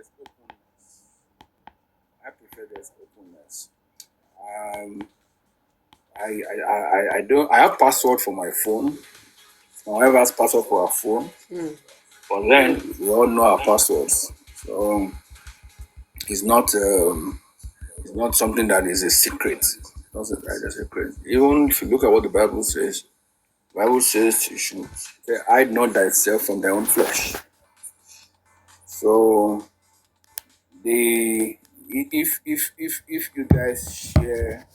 there's openness. I prefer there's openness. Um, I don't. I have password for my phone. My wife has password for her phone, but then we all know our passwords. So it's not um, it's not something that is a secret. It's not something that is a secret. Even if you look at what the Bible says you should hide not thyself from thy own flesh. So the if you guys share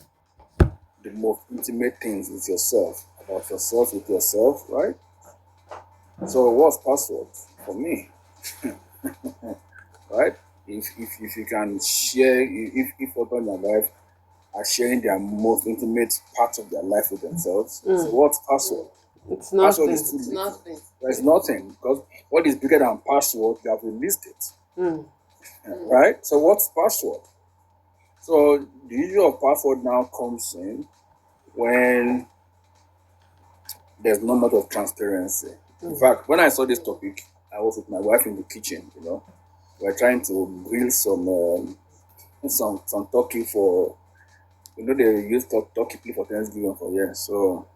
the most intimate things with yourself about yourself with yourself, right? So what's password for me, right? If you can share, if husband and wife are sharing their most intimate parts of their life with themselves, so what's password? It's Password nothing. is too little. There's nothing because what is bigger than password? You have released it, right? So what's password? So the issue of password now comes in when there's not much of transparency. In fact, when I saw this topic, I was with my wife in the kitchen. We're trying to grill some turkey for they use turkey for Thanksgiving for years. So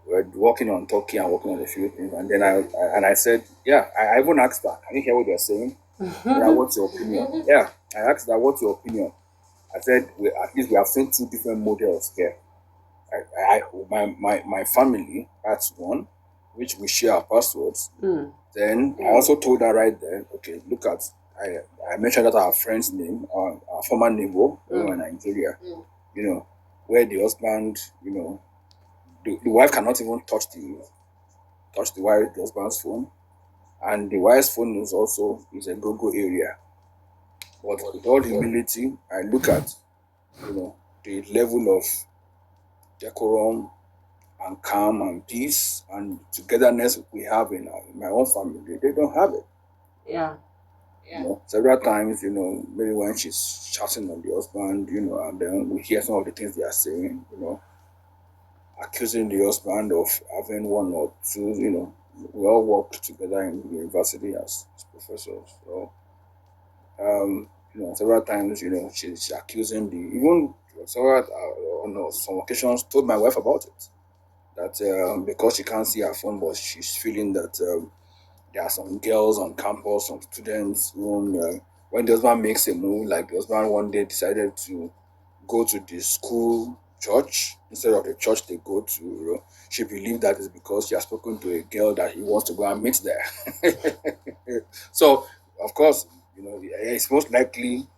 we're working on turkey and working on a few things, and then I said, yeah, I even asked her, can you hear what they're saying? Yeah, what's your opinion? Yeah, I asked her, what's your opinion? I said, at least we have seen two different models here. My family, that's one, which we share our passwords. Then I also told her right there, okay, look at, I mentioned that our friend's name, our former neighbor, when we were in Nigeria, you know, where the husband, the wife cannot even the husband's phone, and the wife's phone is a go-go area. But with all humility, I look at, the level of decorum and calm and peace and togetherness we have in my own family. They don't have it. Yeah. Several times, maybe when she's shouting on the husband, and then we hear some of the things they are saying, accusing the husband of having one or two, we all worked together in the university as professors. So, several times, she's accusing even several, on some occasions, told my wife about it. That because she can't see her phone, but she's feeling that there are some girls on campus, some students who, when the husband makes a move, like the husband one day decided to go to the school church instead of the church they go to, she believed that is because she has spoken to a girl that he wants to go and meet there. So, of course, it's most likely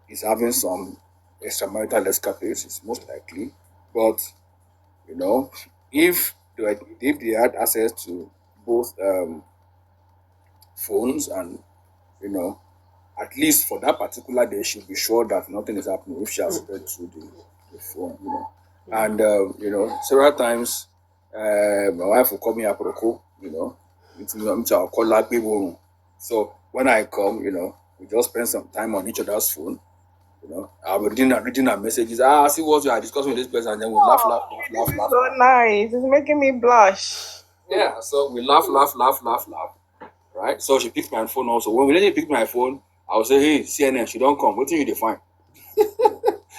he's having some extramarital escapades. It's most likely, but you know, if they had access to both phones and you know, at least for that particular day, she'll be sure that nothing is happening if she has read through the phone. And several times, my wife will call me aproko, I'll call her people. So when I come, we just spend some time on each other's phone. I'll be reading her messages. See what you are discussing with this person, and then we laugh, laugh, laugh, This laugh, is laugh, so laugh. nice. It's making me blush. Yeah, so we laugh, laugh, laugh, laugh, laugh. Right? So she picked my phone also. When we let her pick my phone, I will say, hey, CNN, she don't come. What do you define?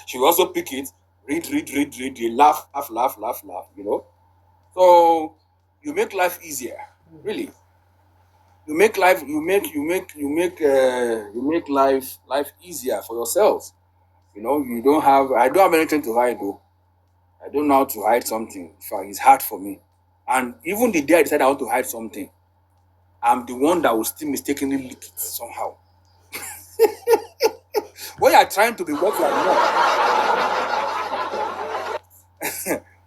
She will also pick it, read, laugh, laugh, laugh, laugh, laugh. So you make life easier. Really. You make life easier for yourself. I don't have anything to hide though. I don't know how to hide something. In fact, it's hard for me. And even the day I decide I want to hide something, I'm the one that will still mistakenly leak it somehow. When you are trying to be what you are not,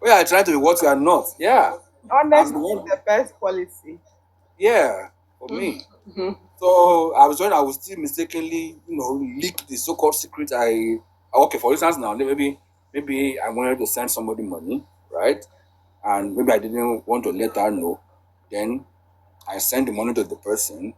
when you are trying to be what you are not, yeah, I'm Honesty the is one. the best policy. Yeah, for me. So I was when I was still mistakenly, leak the so-called secret. Okay, for instance, now maybe I wanted to send somebody money, right? And maybe I didn't want to let her know. Then I send the money to the person.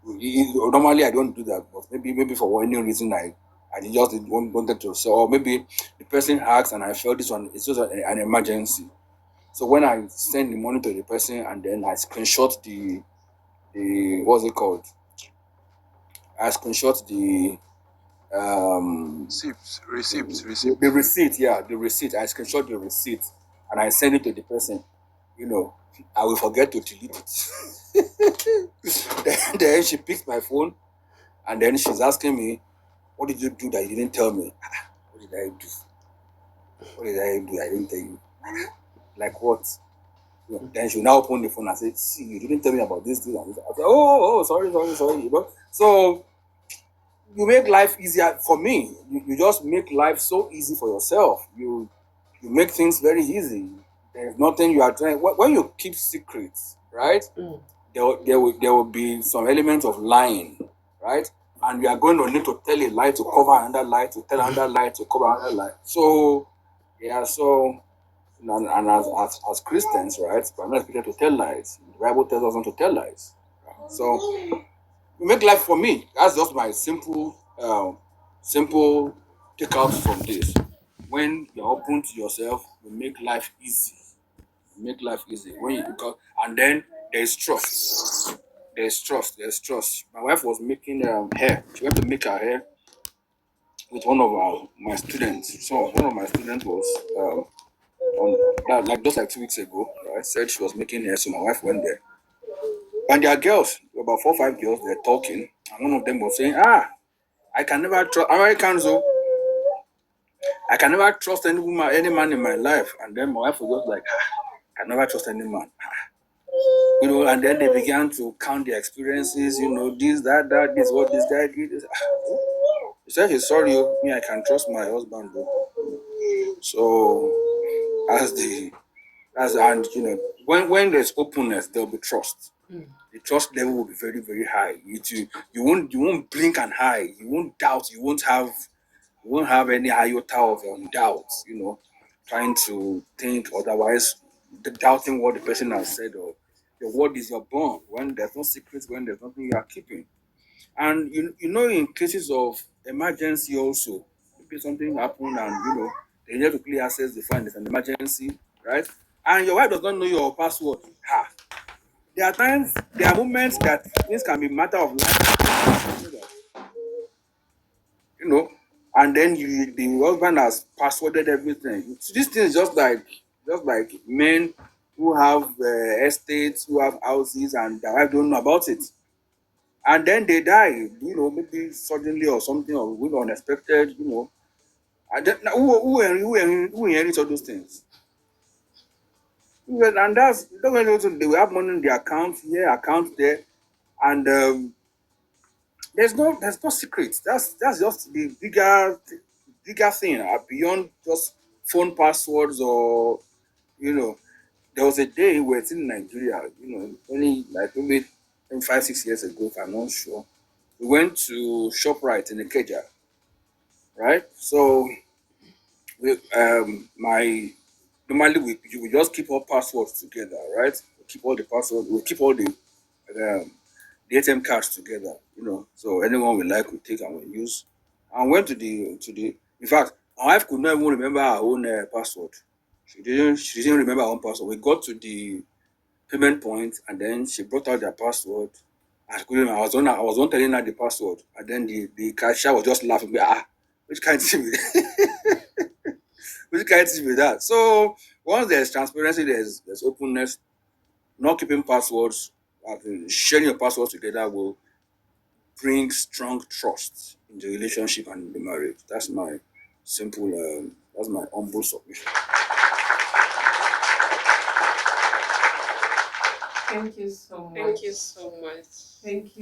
Normally I don't do that, but maybe for any reason I just wanted to. So or maybe the person asks and I felt this one it's just an emergency. So when I send the money to the person and then I screenshot the what's it called I screenshot the receipt. the receipt. Yeah, the receipt. I screenshot the receipt and I send it to the person. You know, I will forget to delete it. then she picks my phone and then she's asking me, "What did you do that you didn't tell me?" What did I do? What did I do? I didn't tell you. Like what? Yeah. Then she will now open the phone and say, "See, you didn't tell me about this, this, and this." I say, sorry. You know, so you make life easier for me. You just make life so easy for yourself. You make things very easy. There's nothing you are trying. When you keep secrets, right? There will be some element of lying, right? And you are going to need to tell a lie to cover another lie, to tell another lie to cover another lie. So yeah, so and as Christians, right, we're not expected to tell lies. The Bible tells us not to tell lies. So you make life for me. That's just my simple takeout from this. When you're open to yourself, you make life easy. You make life easy. When you because and then there's trust. There's trust. There's trust. My wife was making hair. She went to make her hair with one of my students. So one of my students was on that like just like 2 weeks ago. Right? Said she was making hair, so my wife went there. And there are girls, about 4 or 5 girls. They're talking, and one of them was saying, I can never trust Americans. Oh, I can never trust any woman, any man in my life. And then my wife was just like, I can never trust any man. You know, and then they began to count their experiences. You know, this, that, this, what this guy did. He said he's sorry. Oh, me, I can trust my husband. Though. So as the as and you know, when there's openness, there'll be trust. The trust level will be very, very high. You won't blink and hide. You won't doubt. You won't have any iota of doubt. You know, trying to think otherwise, doubting what the person has said or your word is your bond. When there's no secrets, when there's nothing you are keeping, and you know in cases of emergency also, maybe something happened and they need to quickly access the fund. It's an emergency, right? And your wife does not know your password. Ha! There are moments that things can be matter of life, you know, and then the husband has passworded everything. So this thing is just like men who have estates, who have houses, and their wife don't know about it, and then they die, maybe suddenly or something or unexpected, and then, now, who inherits all those things? And they will have money in the account here, account there, and there's no secret. That's just the bigger thing beyond just phone passwords or you know. There was a day we were still in Nigeria, only like maybe 5 6 years ago, if I'm not sure. We went to ShopRite in Ikeja, right? So my normally we just keep all passwords together, right? We keep all the passwords. We keep all um, the ATM cards together, So anyone we like we take and we use. And went to the. In fact, my wife could not even remember her own password. She didn't remember her own password. We got to the payment point and then she brought out their password. I was on telling her the password, and then the cashier was just laughing. Which kind of thing? Which kind of thing with that? So once there's transparency, there's openness. Not keeping passwords, sharing your passwords together will bring strong trust in the relationship and in the marriage. That's my simple, that's my humble submission. Thank you so much. Thank you so much. Thank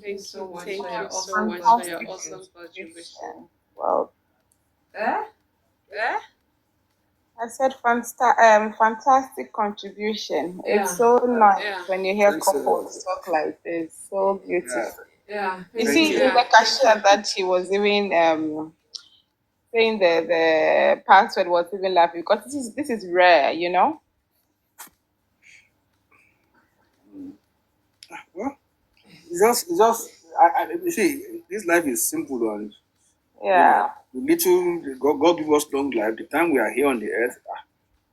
you so much Thank for you your so awesome much for your contribution. awesome contribution. Well, eh? Eh? I said fantastic contribution. Yeah. It's so nice Yeah. when you hear Thanks, couples talk like this. So beautiful. Yeah. You Thank see, you. in the cashier that she was even saying the password was even laughing because this is rare, you know. Well, it's just, you see, this life is simple and Yeah. the little God give us long life. The time we are here on the earth,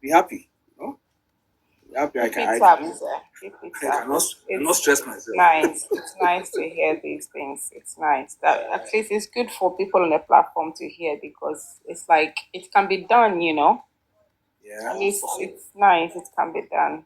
be happy, Happy Keep it up, sir. Keep it I up. cannot stress myself. Nice. It's nice to hear these things. It's nice that at least it's good for people on the platform to hear because it's like it can be done, you know. Yeah, At least it's nice. It can be done.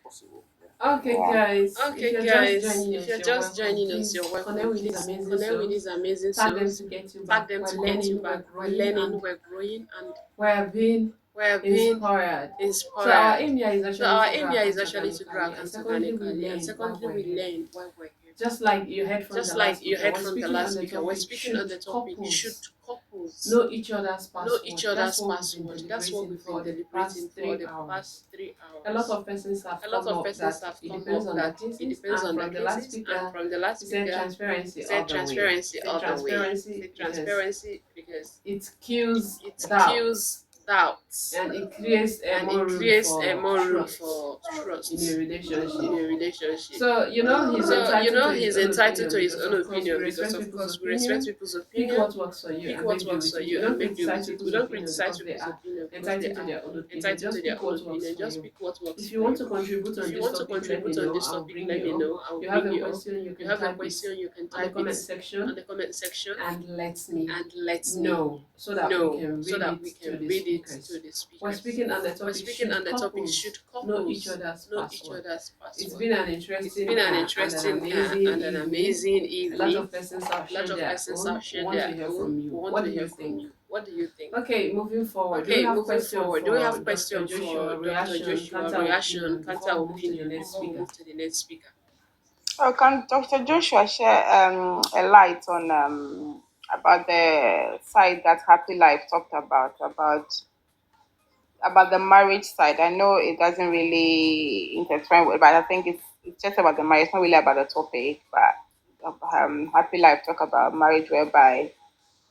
possible. Okay, Yeah. guys. Okay, If you're just guys, joining if us, you're you're just welcome. joining us, Please you're welcome. connect with these Please amazing connect with these souls. amazing Tag them souls. to get you Tag back. them We're to get you learning, we're back. We're growing, learning, and we're growing, and we're being we're being inspired. So our inspired. aim here is So actually our to aim grow here is accounts actually to grow organically, and accounts secondly, we organically, and learn while secondly, we're we here. learn while we're here. Just like you heard from Just the like last you speaker, heard we're from the speaking last on the speaker, we're topic: speaking on should the topic: should couples couples know each other's know password? each That's other's what we've been password? That's what deliberating we've been for the deliberating past for 3 the hours. past 3 A lot hours. of persons have A lot come of up persons that have it come depends up on the that it cases, depends and on the from the last cases, and speaker, from the last he said speaker, transparency said all the way. transparency He said all the way. transparency Said because transparency because it kills it doubts kills doubts and it creates and more it room creates for more room trust for trust in a in relationship. a relationship. So, he's So entitled to his he's own entitled opinion to his because, own of course, we opinion because, respect of people's course, we respect opinion. people's Pick opinion. what works for you Pick and what make do works with for it. We you don't and make do criticize with it. We people's don't opinion criticize because they people's are opinion because they entitled to are their own opinion. entitled to Just their pick own what works opinion. for Just you. pick what works If you for want you. to contribute If on you this want to topic, let me contribute on know. this I'll topic, bring let you me up. know. I will You have bring a you up. question, you You can have a type it question, you can on the type it comment section on the comment section and let me and let me know so that we know can so read that it we to can the read it to speakers. the We're speakers. speaking on the We're topic: speaking should on the topic: should couples know each couples other's know each password? other's It's password? been an It's interesting been an and an interesting amazing and an evening. amazing A lot evening. of persons have A lot shared of their persons own. have We shared want to their hear own. from We you. want What to do hear you from think? you. What do you think? Okay, moving forward. Do we Okay, have moving question forward. Do we for have Dr. question for Joshua Dr. reaction, Joshua counter reaction, opinion counter before we move to the opinion next before we speaker? move to the next speaker? Oh, can Dr. Joshua share a light on about the side that Happy Life talked about the marriage side? I know it doesn't really intertwine with, but I think it's just about the marriage, not really about the topic. But Happy Life talk about marriage, whereby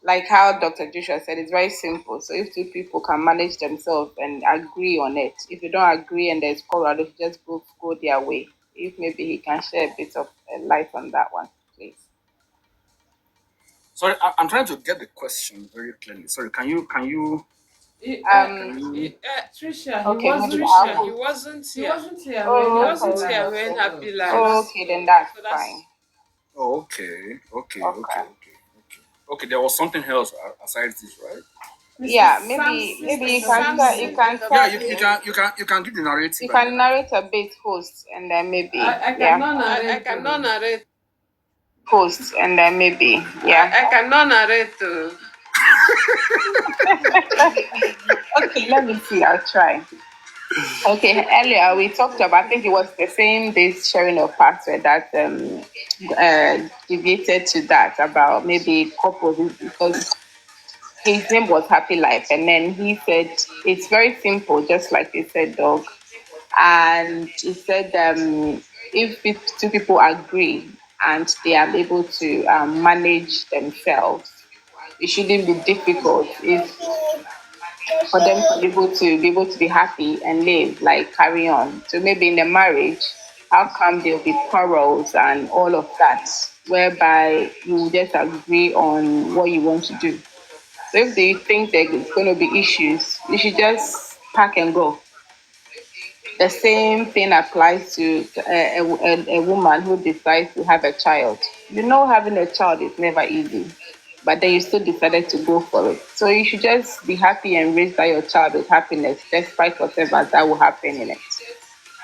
like how Dr. Joshua said, it's very simple. So if two people can manage themselves and agree on it, if you don't agree and there's quarrel, they should just both go their way. If maybe he can share a bit of light on that one, please. Sorry, I'm trying to get the question very clearly. Sorry, can you Um. Trisha, he Okay, maybe wasn't Trisha, here. he wasn't He here. wasn't here when He Oh, Happy wasn't okay, Life here okay, when spoke Happy up. Life So that's okay. Then that's so that's fine. Oh, okay. Okay. Okay, there was something else aside this, right? Mr. Yeah, maybe Samson you in the can start. You building. Samson in can the Yeah, start you with. building. can give the narrative You and then can I can. narrate a bit, host, and then maybe I yeah, cannot I narrate cannot though. narrate. host, and then maybe yeah. I cannot narrate. Okay, let me see. I'll try. Okay, earlier we talked about, I think it was the same this sharing of password that deviated to that about maybe couples because his name was Happy Life, and then he said it's very simple, just like he said, dog. And he said if two people agree and they are able to manage themselves, it shouldn't be difficult. If for them to be happy and live, like carry on. So maybe in the marriage, how come there'll be quarrels and all of that, whereby you just agree on what you want to do. So if they think there's going to be issues, you should just pack and go. The same thing applies to a woman who decides to have a child. You know, having a child is never easy, but then you still decided to go for it. So you should just be happy and raise that your child with happiness, despite whatever that will happen in it.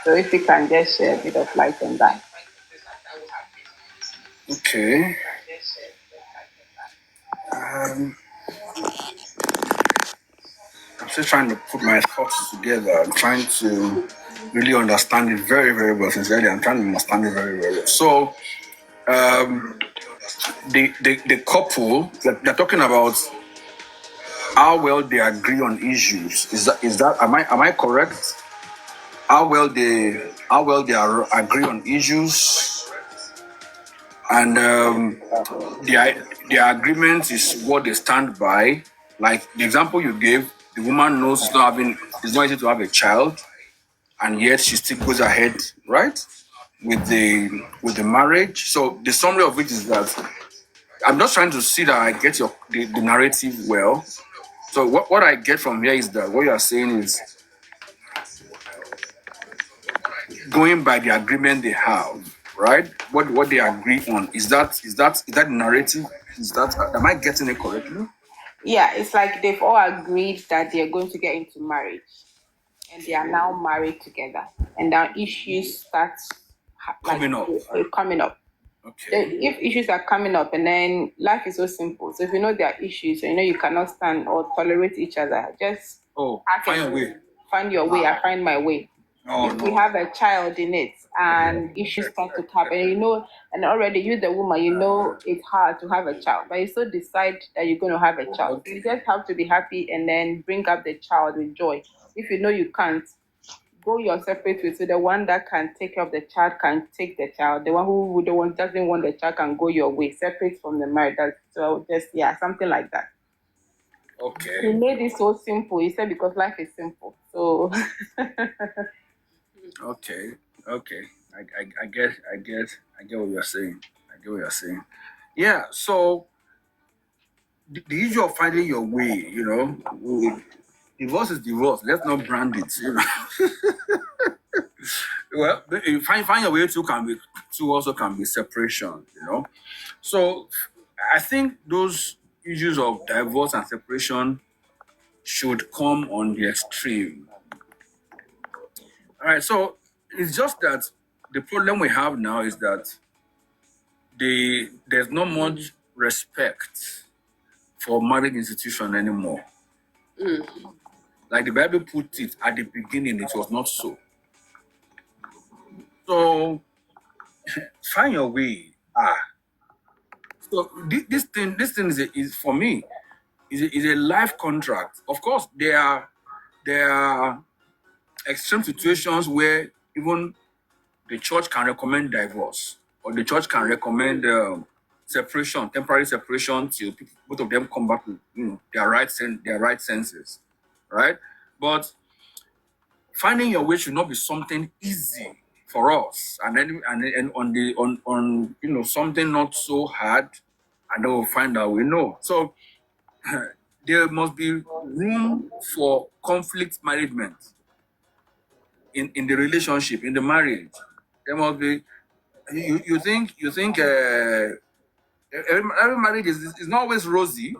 So if you can just share a bit of light on that. Okay. Um, I'm still trying to put my thoughts together. I'm trying to really understand it very, very well. Sincerely, I'm trying to understand it very, very well. So, um, the couple that they're talking about how well they agree on issues. Is that am I correct? How well they agree on issues, and their agreement is what they stand by. Like the example you gave, the woman knows it's not easy to have a child, and yet she still goes ahead, right, with the marriage. So the summary of it is that I'm just trying to see that I get the narrative well. So what I get from here is that what you are saying is going by the agreement they have, right? What they agree on, is that narrative? Is that, am I getting it correctly? Yeah, it's like they've all agreed that they're going to get into marriage, and they are now married together, and now issues start Coming up. coming up. Okay. If issues are coming up, and then life is so simple. So if you know there are issues, and you know you cannot stand or tolerate each other, just find your way. Find your way. I find my way. If we have a child in it and issues start to happen, you know, and already you, the woman, you know it's hard to have a child, but you still decide that you're going to have a child. So you just have to be happy and then bring up the child with joy. If you know you can't, go your separate way. So the one that can take care of the child can take the child. The one who doesn't want the child can go your way, separate from the marriage. So just something like that. Okay. He made it so simple. He said because life is simple. So okay. I get what you're saying. Yeah. So the issue of finding your way, you know, divorce is divorce. Let's not brand it, you know. Well, find your way also can be separation, you know. So I think those issues of divorce and separation should come on the extreme. All right, so it's just that the problem we have now is that there's not much respect for marriage institution anymore. Like the Bible put it at the beginning, it was not so. So find your way. So this thing is for me is a life contract. Of course, there are extreme situations where even the church can recommend divorce, or the church can recommend separation, temporary separation, till both of them come back to their right senses, right? But finding your way should not be something easy for us, and then and on something not so hard, and then we'll find our way. No, so there must be room for conflict management in the relationship, in the marriage. There must be. You think every marriage is not always rosy.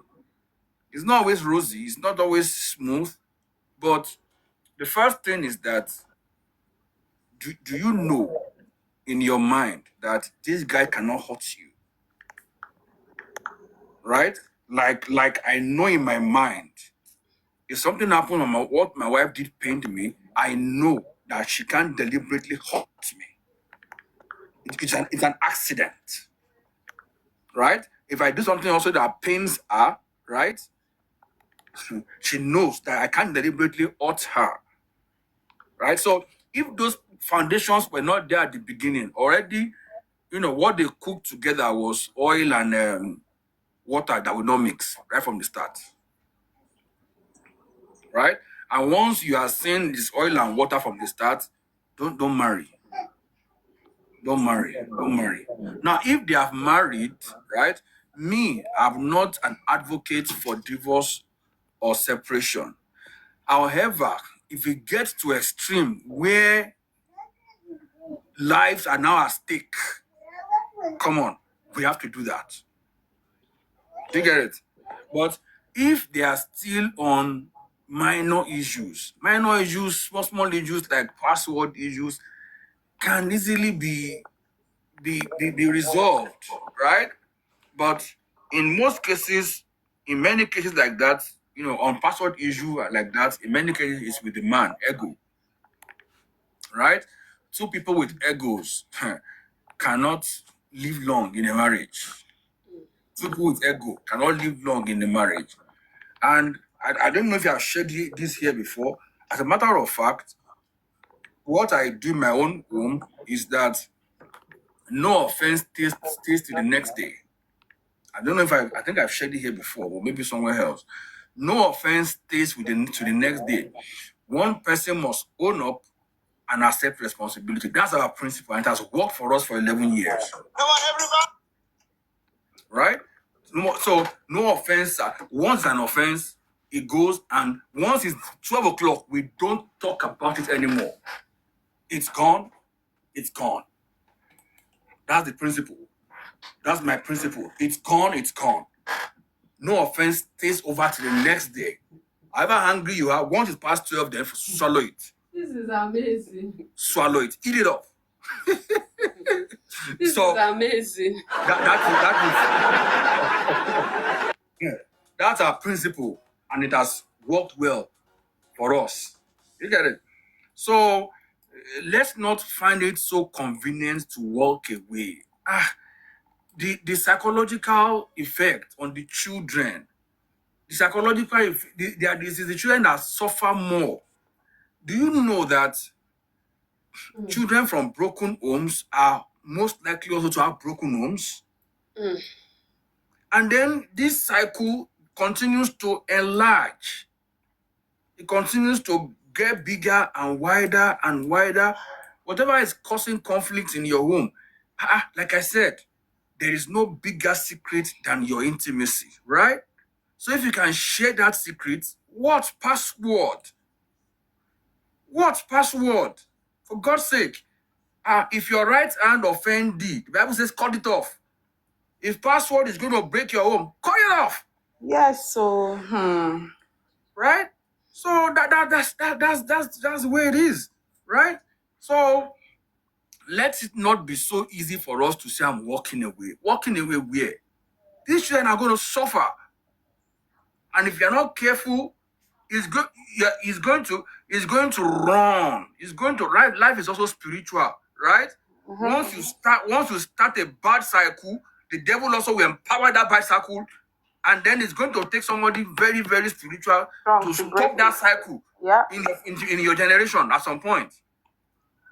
It's not always rosy. It's not always smooth. But the first thing is that do you know in your mind that this guy cannot hurt you, right? Like I know in my mind, if something happened on what my wife did pained me, I know that she can't deliberately hurt me. It's an accident, right? If I do something also that pains her, right? She knows that I can't deliberately hurt her, right? So if those foundations were not there at the beginning, already, what they cooked together was oil and water that will not mix right from the start, right? And once you are seeing this oil and water from the start, don't marry. Don't marry. Now, if they have married, right? I'm not an advocate for divorce or separation. However, if it gets to extreme where lives are now at stake, come on, we have to do that. Do you get it? But if they are still on minor issues, small issues like password issues, can easily be resolved, right? But in many cases like that, on password issue like that, in many cases it's with the man, ego, right? Two people with egos cannot live long in a marriage. Two people with ego cannot live long in a marriage. And I don't know if I've shared this here before. As a matter of fact, what I do in my own home is that no offense stays to the next day. I don't know if I think I've shared it here before, or maybe somewhere else. No offense stays to the next day. One person must own up and accept responsibility. That's our principle, and it has worked for us for 11 years. Come on, everybody. Right? So no offense. Once an offense, it goes, and once it's 12 o'clock, we don't talk about it anymore. It's gone. it's gone. That's the principle. That's my principle. It's gone, it's gone. No offense stays over to the next day. However hungry you are, once it's past 12, then swallow it. This is amazing. Swallow it. Eat it up. This is amazing. That's our principle, and it has worked well for us. You get it? So let's not find it so convenient to walk away. The psychological effect on the children, this is the children that suffer more. Do you know that children from broken homes are most likely also to have broken homes? And then this cycle continues to enlarge. It continues to get bigger and wider and wider. Whatever is causing conflict in your home, like I said, there is no bigger secret than your intimacy, right? So if you can share that secret, what password? What password? For God's sake. If your right hand offend thee, the Bible says cut it off. If password is going to break your home, cut it off. Yes, so Right? So that's the way it is, right? So let it not be so easy for us to say I'm walking away. Walking away where? These children are going to suffer. And if you're not careful, he's going to run. He's going to life is also spiritual, right? Once you start a bad cycle, the devil also will empower that bad cycle, and then it's going to take somebody very, very spiritual to stop that cycle in your generation at some point.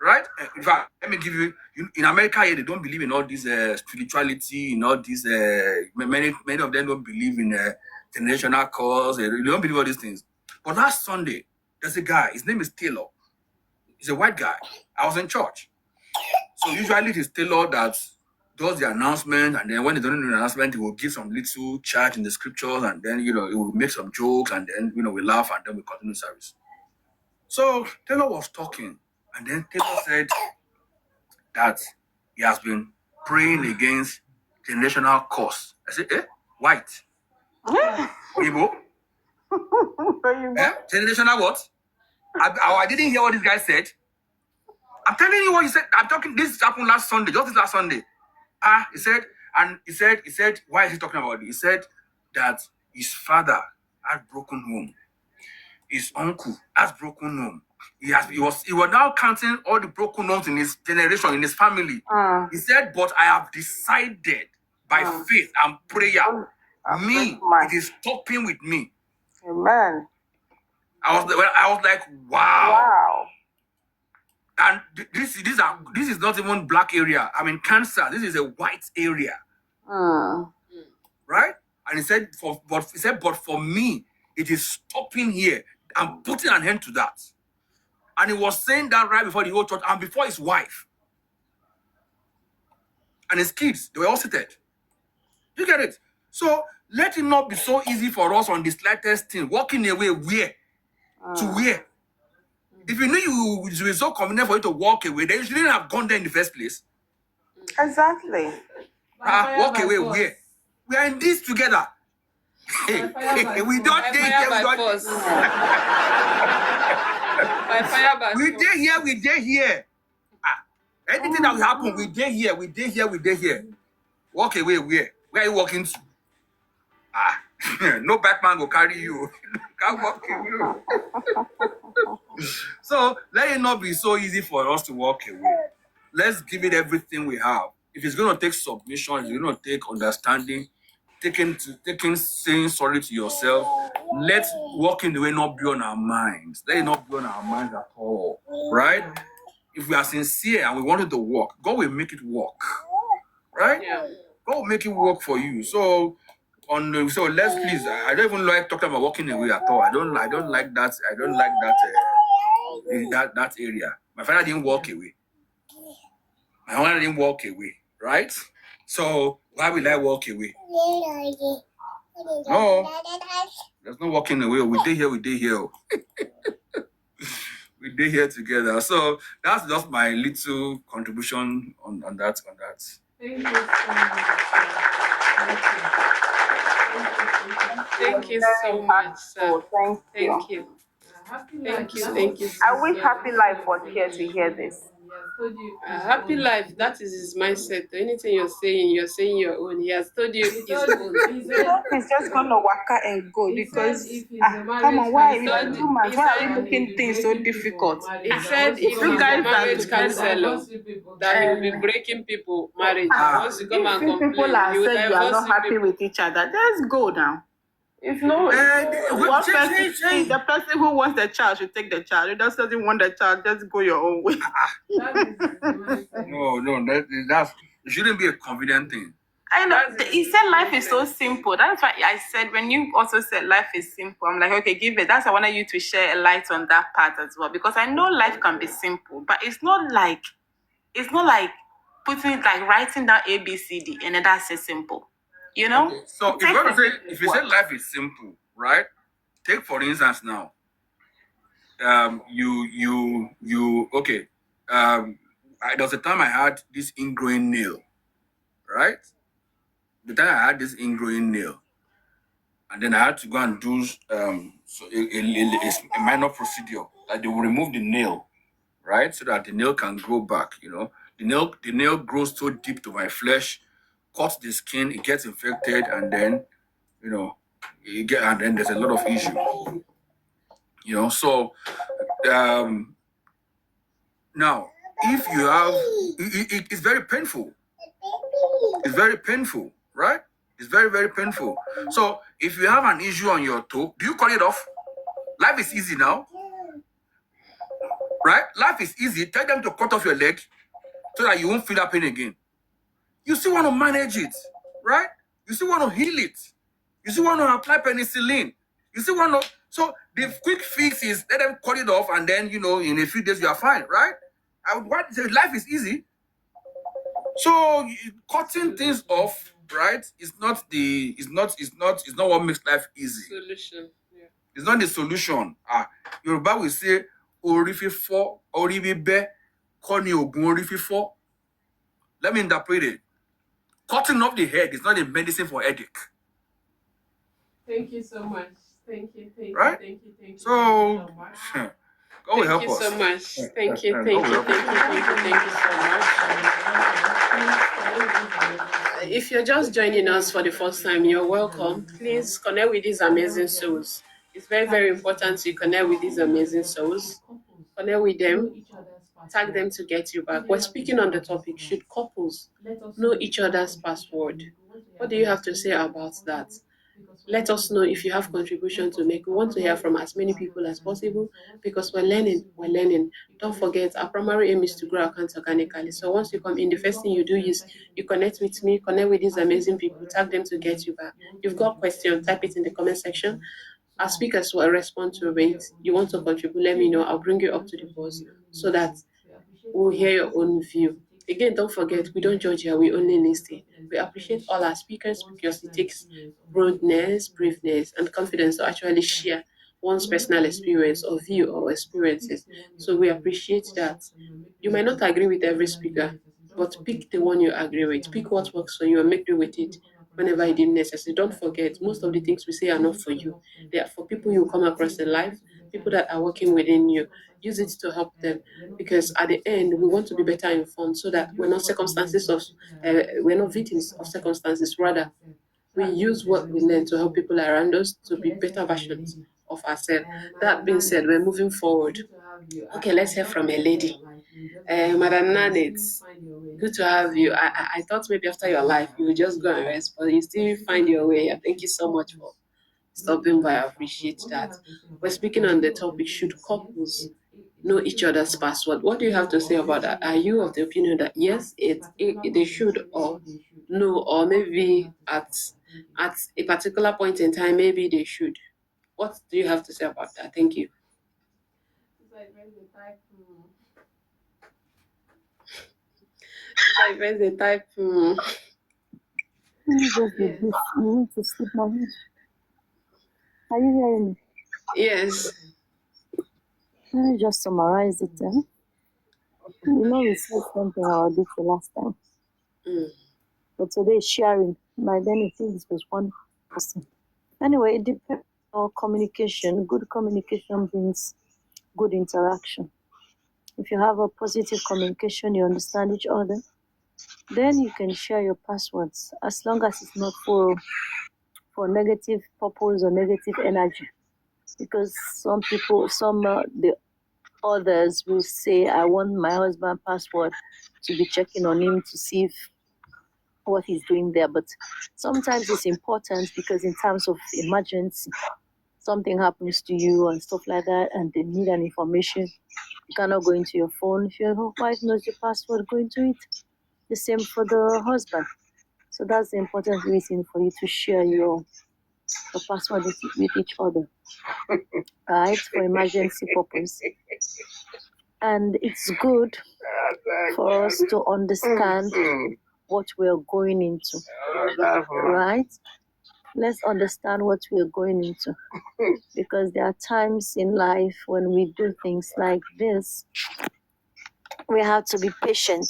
Right? In fact, let me give you in America here, they don't believe in all this spirituality, in all this many of them don't believe in generational cause, they don't believe all these things. But last Sunday, there's a guy, his name is Taylor. He's a white guy. I was in church. So usually it is Taylor that does the announcement, and then when they don't do the announcement, he will give some little charge in the scriptures, and then he will make some jokes, and then we laugh, and then we continue service. So Taylor was talking, and then Taylor said that he has been praying against generational curse. I said, white? Igbo? Generational what? I didn't hear what this guy said. I'm telling you what he said. This happened last Sunday, just this last Sunday. He said, why is he talking about it? He said that his father had broken home. His uncle has broken home. He was now counting all the broken homes in his generation, in his family. He said, but I have decided by faith and prayer, it is stopping with me. Amen. I was like, wow. And this is not even black area. I mean, cancer. This is a white area, right? And he said, but for me, it is stopping here. I'm putting an end to that. And he was saying that right before the whole church and before his wife and his kids. They were all seated. You get it? So let it not be so easy for us on the slightest thing. Walking away where? To where? If you knew it was so convenient for you to walk away, then you shouldn't have gone there in the first place. Exactly. Walk away where? We are in this together. We don't take here. We dare here. We dare here. Anything that will happen, we dare here. We dare here. We dare here. Walk away where? Where are you walking to? No Batman will carry you. Can't walk away. So let it not be so easy for us to walk away. Let's give it everything we have. If it's going to take submission, if it's going to take understanding, taking saying sorry to yourself, let walking away not be on our minds. Let it not be on our minds at all. Right? If we are sincere and we want it to work, God will make it work. Right? Yeah. God will make it work for you. So let's please. I don't even like talking about walking away at all. I don't like that. I don't like that area. My father didn't walk away. My mother didn't walk away. Right? So why will I walk away? No, there's no walking away. We did here. We we did here together. So that's just my little contribution on that. Thank you so much. Thank you so much, sir. Thank you. Happy Thank life. you. Thank you. I wish Happy Life was here to hear this. Happy life. That is his mindset. Anything you're saying your own. He has told you his own. He's just gonna waka and go He because said if he's a marriage come on, why counselor, it's 2 months? Why are we he making things so difficult? He said if you he's guys a are marriage together, counselor, that he will be breaking people marriage. Once you come If and you complain, people are he will said you are divorce not you happy people. with each other, just go now. If no, What the person who wants the child should take the child. Who doesn't want the child, just go your own way. No, that's it shouldn't be a convenient thing. I know. He said life is so simple. That's why I said when you also said life is simple, I'm like, okay, give it. That's why I wanted you to share a light on that part as well. Because I know life can be simple, but it's not like putting it like writing down A, B, C, D, and then that's it simple. You know? Okay. So if you say life is simple, right? Take for instance now. You okay. There was a time I had this ingrowing nail, right? The time I had this ingrowing nail, and then I had to go and do a minor procedure that they will remove the nail, right, so that the nail can grow back. The nail grows so deep to my flesh, cuts the skin, it gets infected, and then and then there's a lot of issue. So now if you have, it's very painful. It's very painful, right? It's very, very painful. So if you have an issue on your toe, do you cut it off? Life is easy now, right? Life is easy. Tell them to cut off your leg so that you won't feel that pain again. You still want to manage it, right? You still want to heal it. You still want to apply penicillin. You still want to. So the quick fix is let them cut it off, and then in a few days you are fine, right? I would want to say life is easy. So cutting things off, right, is not what makes life easy. Solution. Yeah. It's not the solution. Yoruba will say ori fifo, ori bibe, koni ogun ori fifo. Let me interpret it. Cutting off the head is not a medicine for headache. Thank you so much. Thank you. Right? Thank you So so much. God will help Thank you us. so much. Thank you so much. If you're just joining us for the first time, you're welcome. Please connect with these amazing souls. It's very, very important to connect with these amazing souls. Connect with them, tag them to get you back. We're speaking on the topic, should couples know each other's password? What do you have to say about that? Let us know if you have contribution to make. We want to hear from as many people as possible because we're learning. Don't forget, our primary aim is to grow accounts organically. So once you come in, the first thing you do is you connect with me, connect with these amazing people, tag them to get you back. You've got questions, type it in the comment section. Our speakers will respond to it. You want to contribute, let me know. I'll bring you up to the boss so that we'll hear your own view. Again, don't forget, we don't judge here, we only listen. We appreciate all our speakers because it takes boldness, braveness, and confidence to actually share one's personal experience or view or experiences. So we appreciate that. You might not agree with every speaker, but pick the one you agree with. Pick what works for you and make do with it whenever it is necessary. Don't forget, most of the things we say are not for you. They are for people you come across in life, people that are working within you. Use it to help them because at the end we want to be better informed so that we're not we're not victims of circumstances. Rather, we use what we learn to help people around us to be better versions of ourselves. That being said, we're moving forward. Okay, let's hear from a lady. Madam Nadet, good to have you. I thought maybe after your life you would just go and rest, but you still find your way. Thank you so much for stopping by. I appreciate that. We're speaking on the topic, should couples know each other's password? What do you have to say about that? Are you of the opinion that yes, they should, or no, or maybe at a particular point in time, maybe they should? What do you have to say about that? Thank you. I press the type. You need to sleep now. Are you hearing me? Yes. Let me just summarize it then. We said something about this the last time. But today sharing. By then it is was one person. Anyway, it depends on communication. Good communication means good interaction. If you have a positive communication, you understand each other, then you can share your passwords as long as it's not for negative purpose or negative energy. Because some people, the others will say, I want my husband password to be checking on him to see if what he's doing there. But sometimes it's important because in terms of emergency, something happens to you and stuff like that, and they need an information. You cannot go into your phone. If your wife knows your password, go into it. The same for the husband. So that's the important reason for you to share your password with each other, right? For emergency purpose. And it's good for us to understand what we're going into, right? Let's understand what we're going into. Because there are times in life when we do things like this, we have to be patient.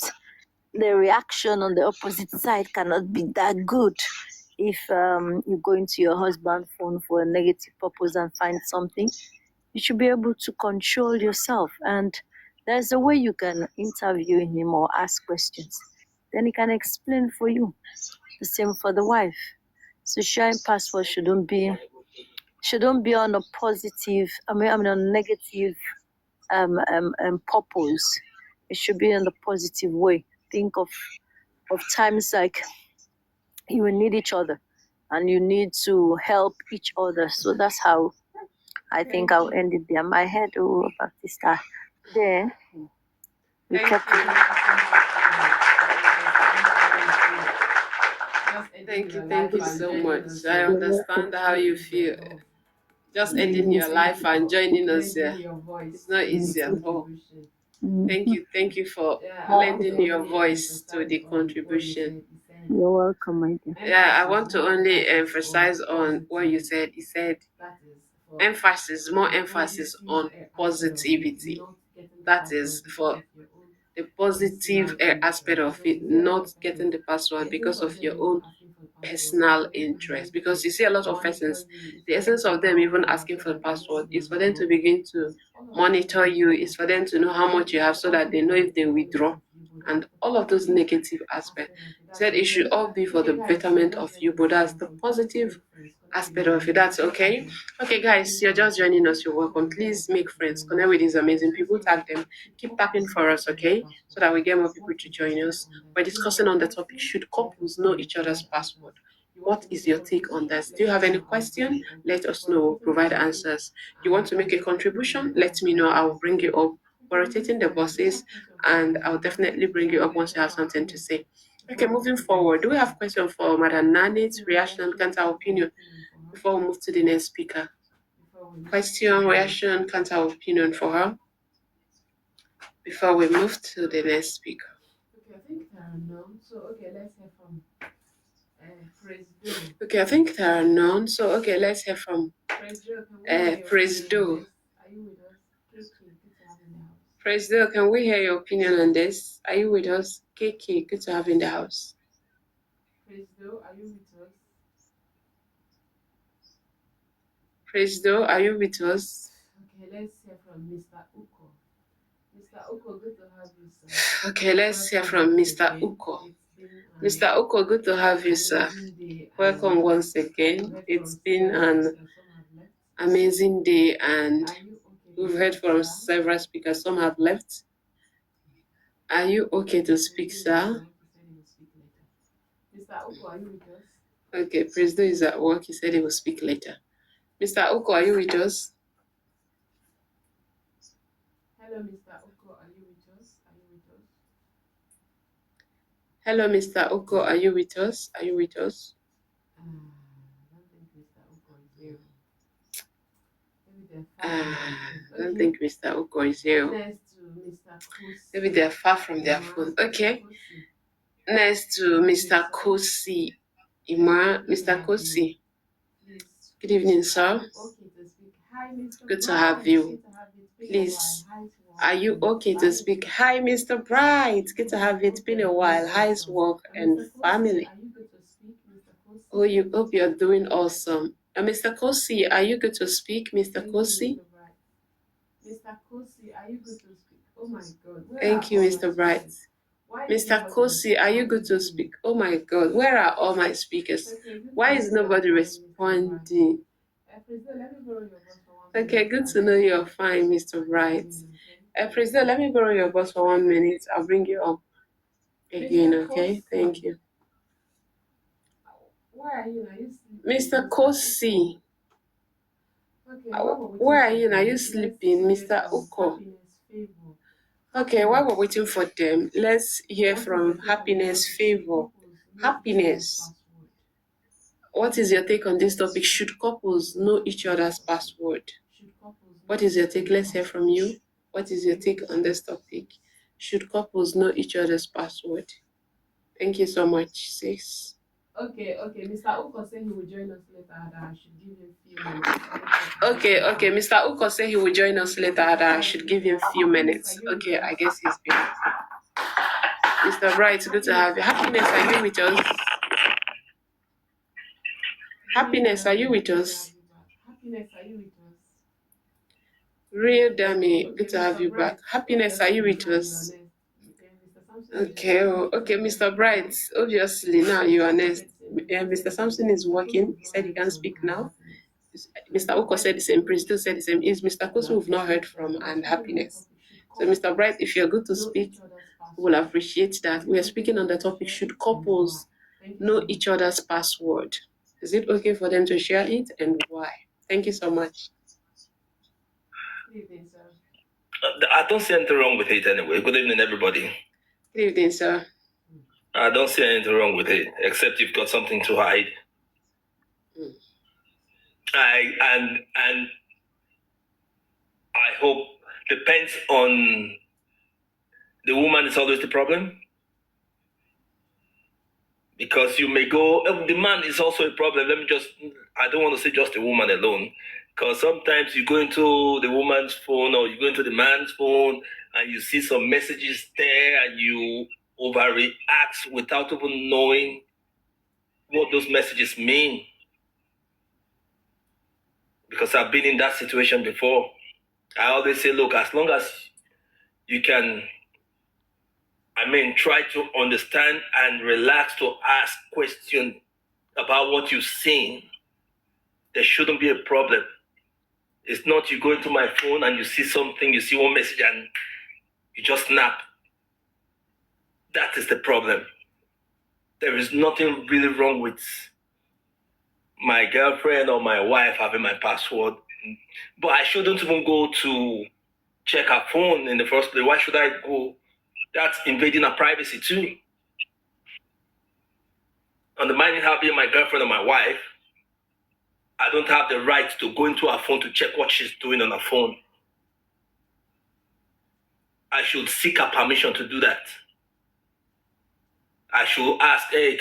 The reaction on the opposite side cannot be that good. If you go into your husband's phone for a negative purpose and find something, you should be able to control yourself. And there's a way you can interview him or ask questions. Then he can explain for you. The same for the wife. So sharing password shouldn't be on a positive, on a negative purpose. It should be in a positive way. Think of times like you will need each other and you need to help each other. So that's how I think I'll end it there. My head, Baptista. There. We kept it. Thank you so much. I understand how you feel. Just ending your life and joining us here. It's not easy at all. Thank you for lending your voice to the contribution. You're welcome, my dear. Yeah, I want to only emphasize on what you said. You said more emphasis on positivity. That is for the positive aspect of it, not getting the password because of your own personal interest. Because you see a lot of persons, the essence of them even asking for the password is for them to begin to monitor you, is for them to know how much you have so that they know if they withdraw, and all of those negative aspects. He said it should all be for the betterment of you, but that's the positive aspect of it. That's okay. Okay, guys, you're just joining us. You're welcome. Please make friends, connect with these amazing people, tag them, keep tapping for us, okay? So that we get more people to join us. We're discussing on the topic, should couples know each other's password? What is your take on this? Do you have any question? Let us know. We'll provide answers. You want to make a contribution? Let me know. I will bring you up. We're rotating the bosses, and I'll definitely bring you up once you have something to say. Okay, moving forward. Do we have question for Madam Nanit's reaction, counter opinion before we move to the next speaker? Question, reaction, counter opinion for her before we move to the next speaker. Okay, I think there are none. So, okay, let's hear from Presdo. Okay, I think there are none. So, okay, let's hear from Presdo. Are you with us? KK, good to have you in the house. Presdo, can we hear your opinion on this? Are you with us? KK, good to have you in the house. Presdo, are you with us? Presdo, are you with us? Okay, let's hear from Mr. Uko. Mr. Uko, good to have you, sir. Okay, let's hear from Mr. Uko. Mr. Uko, good to have you, sir. Welcome once again. It's been an amazing day, and we've heard from several speakers. Some have left. Are you okay to speak, sir? Mr. Uko, are you with us? Okay, Presdo is at work. He said he will speak later. Mr. Uko, are you with us? Hello, Mr. Uko, are you with us? Are you with us? Hello, Mr. Uko, are you with us? Are you with us? I don't think Mr. Uko is here. I don't think Mr. Uko is here. Next to Mr. Kosi. Maybe they're far from their phone. Okay. Next to Mr. Kosi. Mr. Kosi. Good evening, sir. Okay to speak. Hi, Mr. Good to have you. Please, are you okay to speak? Hi, Mr. Bright. Good to have you. It's been a while. How's work and family? Oh, you hope you're doing awesome. Mr. Kosi, are you good to speak, Mr. Kosi? Mr. Kosi, are you good to speak? Oh my God. Thank you, Mr. Bright. Mr. Kosi, are you good to speak? Oh my God, where are all my speakers? Why is nobody responding? Okay, good to know you're fine, Mr. Bright. President, let me borrow your bus for 1 minute. I'll bring you up again, okay? Thank you. Where are you now? Mr. Kosi, where are you now? You sleeping, Mr. Uko? Okay, while we're waiting for them, let's hear from Happiness Favor. Happiness, what is your take on this topic? Should couples know each other's password? What is your take? Let's hear from you. What is your take on this topic? Should couples know each other's password? Thank you so much, sis. Okay. Mr. Uko said he will join us later and I should give him a few minutes. Okay. Mr. Uko said he will join us later and I should give him a few minutes. Okay, I guess he's been. Mr. Bright, good to have you. Happiness, are you with us? Happiness, are you with us? Happiness, are you with us? Real Dummy, good to have you back. Happiness, are you with us? Okay, Mr. Bright, obviously now you are next. Mr. Sampson is working. He said he can't speak now. Mr. Oko said the same, Prince said the same. Is Mr. Kosu we've not heard from and Happiness. So Mr. Bright, if you're good to speak, we'll appreciate that. We are speaking on the topic, should couples know each other's password? Is it okay for them to share it and why? Thank you so much. Good evening, sir. I don't see anything wrong with it anyway. Good evening, everybody. Good evening, sir. I don't see anything wrong with it, except you've got something to hide. And I hope depends on the woman is always the problem. Because you may go, the man is also a problem. I don't want to say just the woman alone. Because sometimes you go into the woman's phone or you go into the man's phone and you see some messages there and you overreact without even knowing what those messages mean. Because I've been in that situation before. I always say, look, as long as you can, try to understand and relax to ask questions about what you've seen, there shouldn't be a problem. It's not you go into my phone and you see something, you see one message and you just snap. That is the problem. There is nothing really wrong with my girlfriend or my wife having my password. But I shouldn't even go to check her phone in the first place. Why should I go? That's invading her privacy too. Undermining her being my girlfriend or my wife, I don't have the right to go into her phone to check what she's doing on her phone. I should seek her permission to do that. I should ask, hey,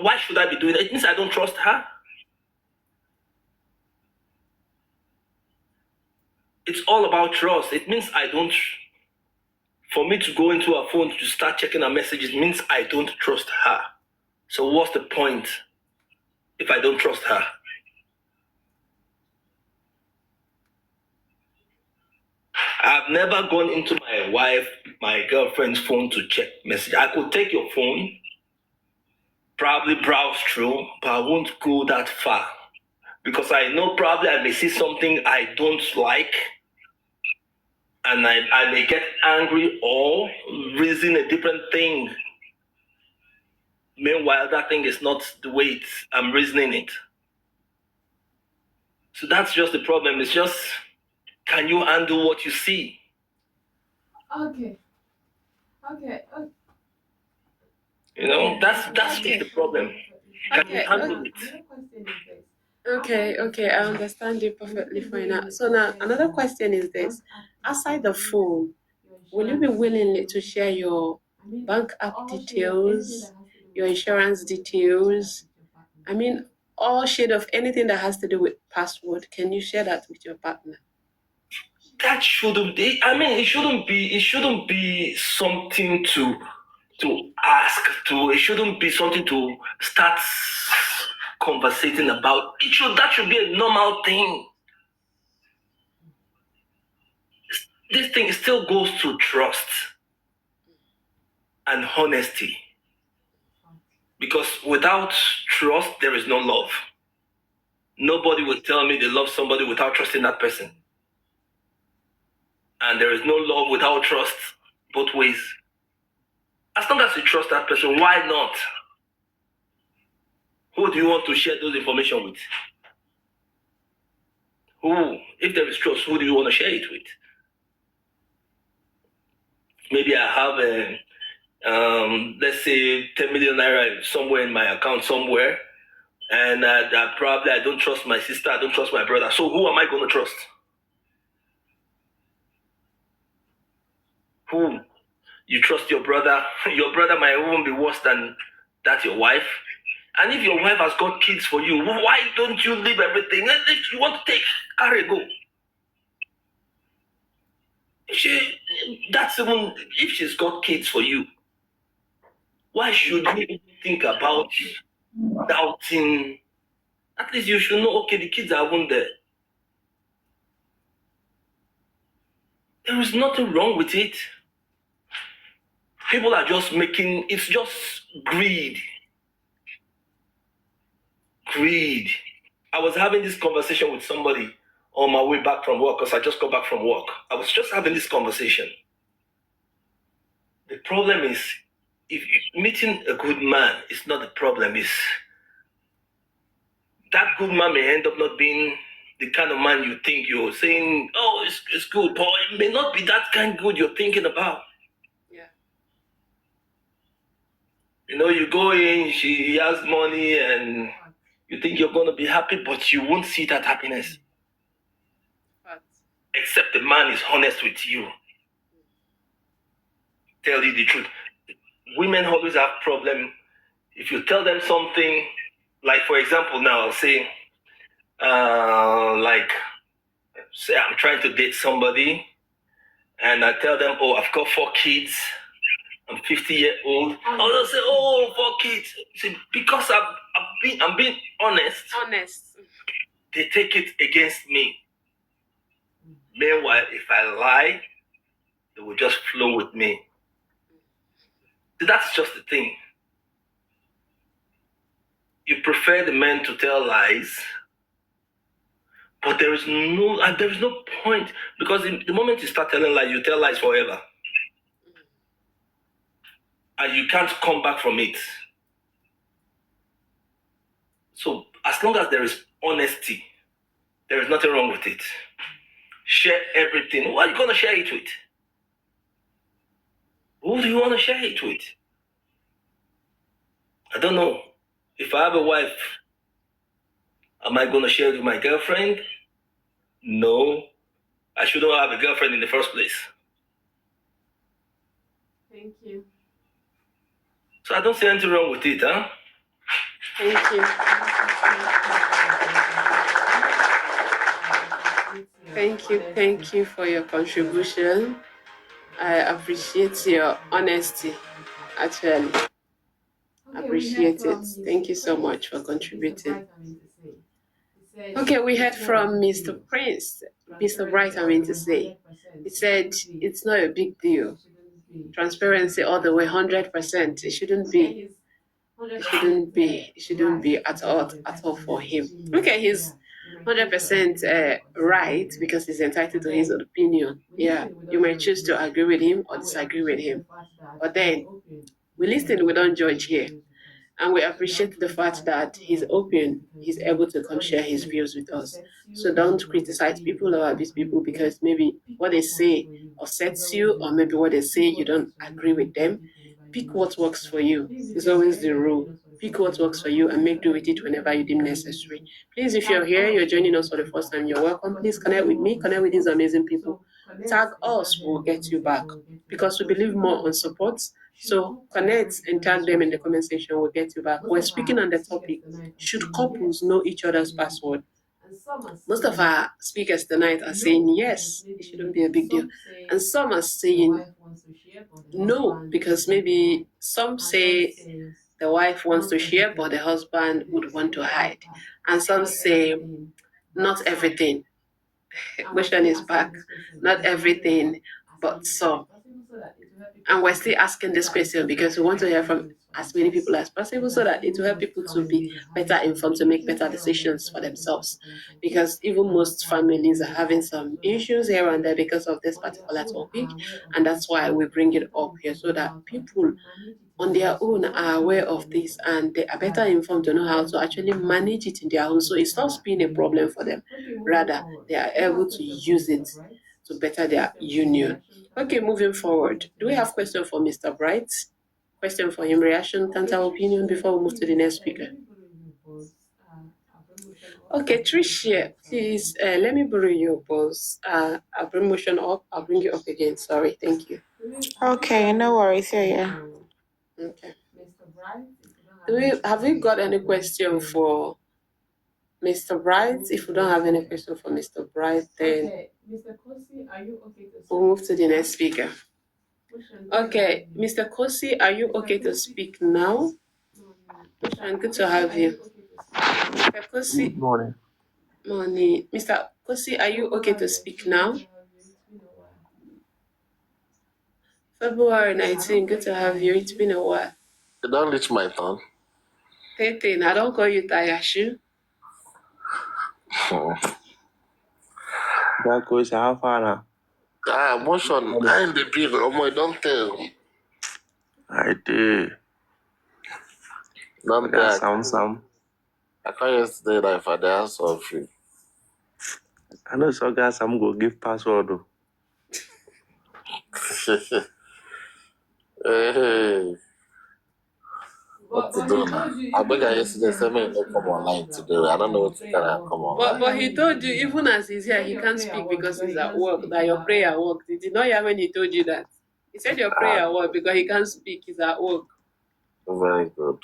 why should I be doing that? It means I don't trust her. It's all about trust. It means for me to go into her phone to start checking her messages means I don't trust her. So what's the point if I don't trust her? I've never gone into my girlfriend's phone to check message. I could take your phone, probably browse through, but I won't go that far. Because I know probably I may see something I don't like, and I may get angry or reason a different thing. Meanwhile, that thing is not the way I'm reasoning it. So that's just the problem. It's just, can you handle what you see? Okay. You know, that's the problem. Can you handle it? Okay, I understand you perfectly fine now. So now another question is this. Aside the phone, will you be willing to share your bank app details, your insurance details? All shade of anything that has to do with password. Can you share that with your partner? that shouldn't be. I mean, it shouldn't be. It shouldn't be something to ask. It shouldn't be something to start conversating about. That should be a normal thing. This thing still goes to trust and honesty. Because without trust, there is no love. Nobody will tell me they love somebody without trusting that person. And there is no love without trust both ways. As long as you trust that person, why not? Who do you want to share those information with? Who? If there is trust, who do you want to share it with? Maybe I have let's say 10 million naira somewhere in my account somewhere, and probably I don't trust my sister, I don't trust my brother. So who am I going to trust? Who? You trust your brother? Your brother might even be worse than that your wife. And if your wife has got kids for you, why don't you leave everything? If you want to take, carry, go. If she's got kids for you, why should you think about doubting? At least you should know, okay, the kids are even there. There is nothing wrong with it. People are just it's just greed. Greed. I was having this conversation with somebody on my way back from work, because I just got back from work. I was just having this conversation. The problem is, if you're meeting a good man, it's not the problem. It's that good man may end up not being the kind of man you think you're saying, oh, it's good, but it may not be that kind of good you're thinking about. Yeah. You know, you go in, he has money, and you think you're going to be happy, but you won't see that happiness. Except the man is honest with you. Tell you the truth. Women always have problem. If you tell them something, like for example, now I'll say, say I'm trying to date somebody, and I tell them, oh, I've got 4 kids. I'm 50-year-old. I'll say, oh, 4 kids. See, because I'm being honest. Honest. They take it against me. Meanwhile, if I lie, they will just flow with me. So that's just the thing. You prefer the men to tell lies, but there is no point, because the moment you start telling lies, you tell lies forever, and you can't come back from it. So as long as there is honesty, there is nothing wrong with it. Share everything. Who are you going to share it with? Who do you want to share it with? I don't know. If I have a wife, am I going to share it with my girlfriend? No. I shouldn't have a girlfriend in the first place. Thank you. So I don't see anything wrong with it, huh? Thank you. Thank you for your contribution. I appreciate your honesty, actually. Appreciate it. Thank you so much for contributing. Okay, we heard from Mr. Prince. Mr. Bright, he said it's not a big deal. Transparency all the way, 100%. It shouldn't be. It shouldn't be at all for him. Okay, he's 100% right, because he's entitled to his opinion. Yeah, you might choose to agree with him or disagree with him, but then we listen, we don't judge here. And we appreciate the fact that he's open, he's able to come share his views with us. So don't criticize people or abuse people because maybe what they say upsets you, or maybe what they say you don't agree with them. Pick what works for you. It's always the rule. Pick what works for you and make do with it whenever you deem necessary. Please, if you're here, you're joining us for the first time, you're welcome. Please connect with me, connect with these amazing people. Tag us, we'll get you back, because we believe more on support. So connect and tag them in the comment section, we'll get you back. We're speaking on the topic, should couples know each other's password? Most of our speakers tonight are saying yes, it shouldn't be a big deal. And some are saying no, because maybe some say the wife wants to share, but the husband would want to hide. And some say not everything. Question is back. Not everything, but some. And we're still asking this question because we want to hear from as many people as possible so that it will help people to be better informed to make better decisions for themselves. Because even most families are having some issues here and there because of this particular topic. And that's why we bring it up here so that people on their own are aware of this and they are better informed to know how to actually manage it in their home. So it stops being a problem for them. Rather, they are able to use it to better their union. Okay, moving forward. Do we have question for Mr. Bright? Question for him, reaction, counter opinion before we move to the next speaker. Okay, Tricia, please let me borrow your boss. I'll bring motion up. I'll bring you up again. Sorry, thank you. Okay, no worries. Yeah. Okay. Have we got any question for Mr. Bright? If we don't have any question for Mr. Bright, then Mr. Kosi, are you okay to we'll move to the next speaker. Okay, Mr. Kosi, are you okay to speak now? And good to have you. Mr. Kosi. Good morning. Morning. Mr. Kosi, are you okay to speak now? February 19, good to have you. It's been a while. You don't reach my turn. 13, I don't call you Tayashu. That goes how far now? Motion. I in the big. Oh my, don't tell. I did. Don't tell. Some. I call yesterday that if I dance of you. I know some guys I'm gonna give password though. Hey. What to do now? I beg I yesterday said me no come online today. I don't know what to tell her come on. But he told you even as he's here, he can't speak because he's at work. That your prayer worked. Did you not hear when he told you that? He said your prayer worked because he can't speak. He's at work. Very good.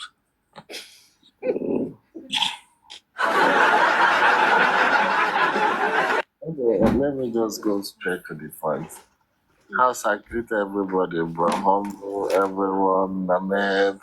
Okay, let me just go straight to the point. How's I greet everybody, bro? Humble, everyone, Named,